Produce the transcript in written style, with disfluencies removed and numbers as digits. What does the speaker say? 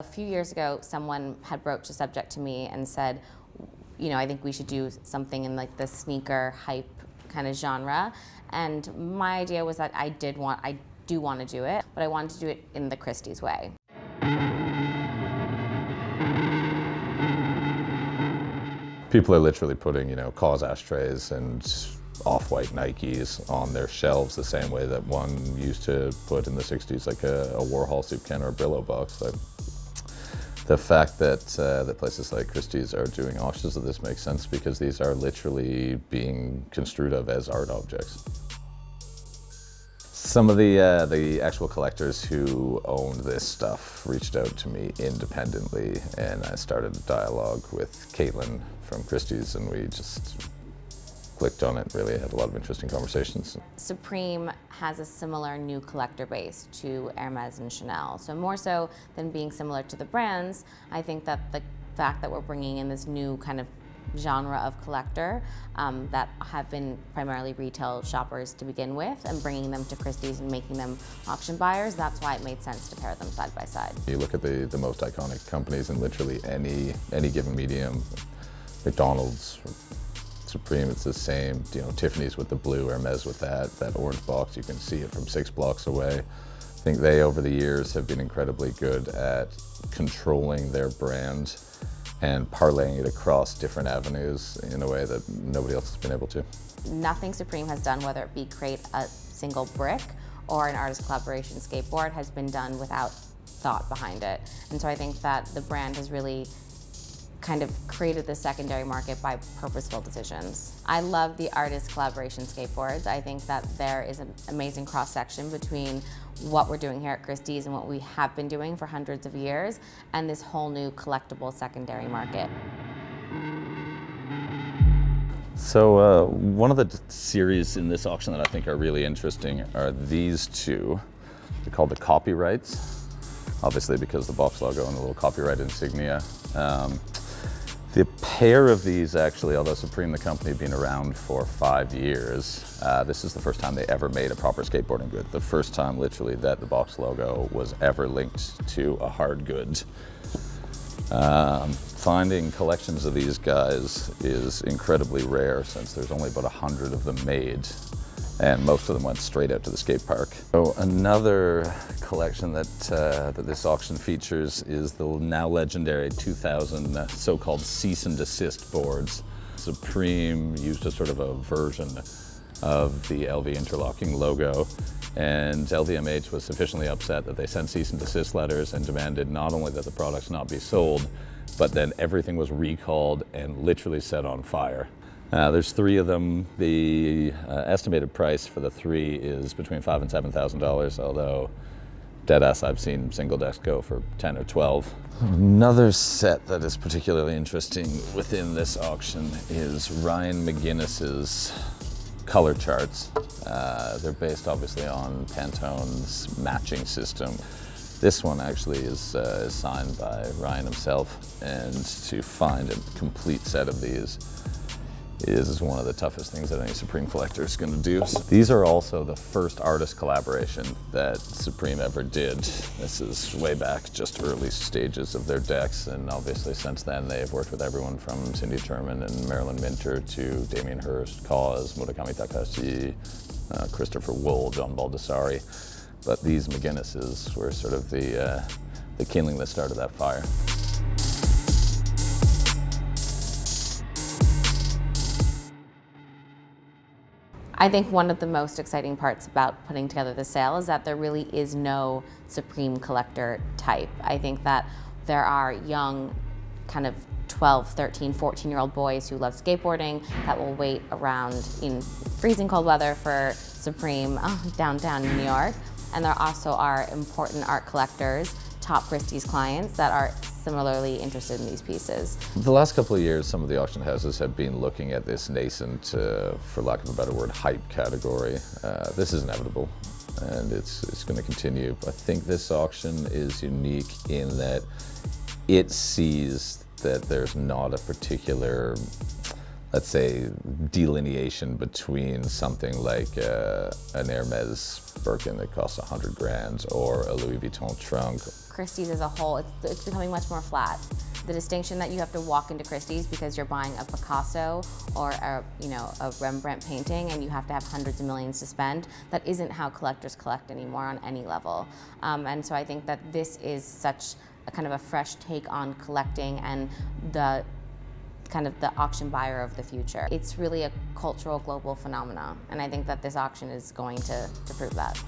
A few years ago, someone had broached a subject to me and said, you know, I think we should do something in like the sneaker hype kind of genre. And my idea was that I do want to do it, but I wanted to do it in the Christie's way. People are literally putting, cause ashtrays and off-white Nikes on their shelves the same way that one used to put in the 60s like a Warhol soup can or a Brillo box. The fact that that places like Christie's are doing auctions of this makes sense because these are literally being construed of as art objects. Some of the actual collectors who owned this stuff reached out to me independently, and I started a dialogue with Caitlin from Christie's, and we just clicked on it. Really had a lot of interesting conversations. Supreme has a similar new collector base to Hermes and Chanel. So more so than being similar to the brands, I think that the fact that we're bringing in this new kind of genre of collector that have been primarily retail shoppers to begin with, and bringing them to Christie's and making them auction buyers, that's why it made sense to pair them side by side. You look at the most iconic companies in literally any given medium, McDonald's, Supreme, it's the same. Tiffany's with the blue, Hermes with that orange box. You can see it from 6 blocks away. I think they, over the years, have been incredibly good at controlling their brand and parlaying it across different avenues in a way that nobody else has been able to. Nothing Supreme has done, whether it be create a single brick or an artist collaboration skateboard, has been done without thought behind it. And so I think that the brand has really kind of created the secondary market by purposeful decisions. I love the artist collaboration skateboards. I think that there is an amazing cross-section between what we're doing here at Christie's and what we have been doing for hundreds of years, and this whole new collectible secondary market. So one of the series in this auction that I think are really interesting are these two. They're called the copyrights, obviously because the box logo and the little copyright insignia. The pair of these actually, although Supreme, the company, been around for 5 years, this is the first time they ever made a proper skateboarding good. The first time, literally, that the box logo was ever linked to a hard good. Finding collections of these guys is incredibly rare since there's only about 100 of them made, and most of them went straight out to the skate park. So another collection that this auction features is the now legendary 2000 so-called cease and desist boards. Supreme used a sort of a version of the LV interlocking logo, and LVMH was sufficiently upset that they sent cease and desist letters and demanded not only that the products not be sold, but then everything was recalled and literally set on fire. There's 3 of them. The estimated price for the 3 is between $5,000 and $7,000, although deadass I've seen single decks go for 10 or 12. Another set that is particularly interesting within this auction is Ryan McGuinness's color charts. They're based obviously on Pantone's matching system. This one actually is signed by Ryan himself, and to find a complete set of these is one of the toughest things that any Supreme collector is going to do. These are also the first artist collaboration that Supreme ever did. This is way back, just early stages of their decks, and obviously since then they've worked with everyone from Cindy Sherman and Marilyn Minter to Damien Hirst, Cause, Murakami Takashi, Christopher Wool, John Baldessari. But these McGuinnesses were sort of the kindling that started that fire. I think one of the most exciting parts about putting together the sale is that there really is no Supreme collector type. I think that there are young, kind of 12, 13, 14-year-old boys who love skateboarding that will wait around in freezing cold weather for Supreme downtown New York. And there also are important art collectors, top Christie's clients, that are similarly interested in these pieces. The last couple of years, some of the auction houses have been looking at this nascent, for lack of a better word, hype category. This is inevitable, and it's going to continue. I think this auction is unique in that it sees that there's not a particular, let's say, delineation between something like an Hermes Birkin that costs 100 grand or a Louis Vuitton trunk. Christie's as a whole, it's becoming much more flat. The distinction that you have to walk into Christie's because you're buying a Picasso or a Rembrandt painting and you have to have hundreds of millions to spend, that isn't how collectors collect anymore on any level. And so I think that this is such a kind of a fresh take on collecting and the kind of the auction buyer of the future. It's really a cultural global phenomenon, and I think that this auction is going to prove that.